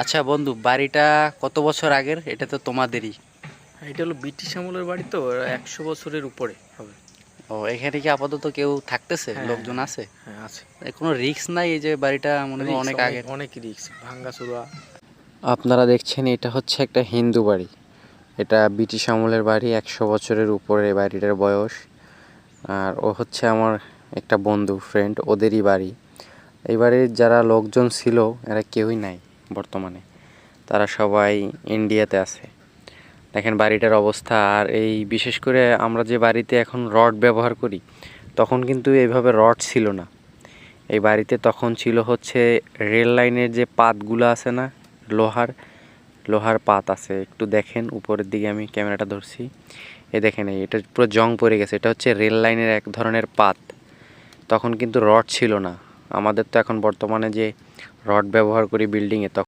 আচ্ছা বন্ধু, বাড়িটা কত বছর আগের? এটা তো তোমাদেরই। এটা হলো ব্রিটিশ আমলের বাড়ি, তো 100 বছরের উপরে হবে। ও, এখানে কি আপাতত কেউ থাকতেছে? হ্যাঁ, লোকজন হ্যাঁ, আছে? হ্যাঁ, আছে। কোনো রিস্ক নাই? এই যে বাড়িটা মনে হয় রিক্স অনেক অনেক আগের। অনেক রিক্স, ভাঙ্গা চুরা। আপনারা দেখছেন এটা হচ্ছে একটা হিন্দু বাড়ি। এটা ব্রিটিশ আমলের বাড়ি, 100 বছরের উপরে বাড়িটার বয়স। আর ও হচ্ছে আমার একটা বন্ধু, ফ্রেন্ড, ওদেরই বাড়ি। এই বাড়ির যারা লোকজন ছিল এরা কেউই নাই বর্তমানে, তারা সবাই ইন্ডিয়াতে আছে। দেখেন বাড়িটার অবস্থা। আর এই বিশেষ করে আমরা যে বাড়িতে এখন রড ব্যবহার করি, তখন কিন্তু এইভাবে রড ছিল না। এই বাড়িতে তখন ছিল হচ্ছে রেল লাইনের যে পাতগুলো আছে না, লোহার লোহার পাত আছে। একটু দেখেন উপরের দিকে, আমি ক্যামেরাটা ধরছি, এই দেখেন এটা পুরো জং পড়ে গেছে। এটা হচ্ছে রেল লাইনের এক ধরনের পাত। তখন কিন্তু রড ছিল না। আমাদের তো এখন বর্তমানে যে রড ব্যবহার করি বিল্ডিংয়ে, তখন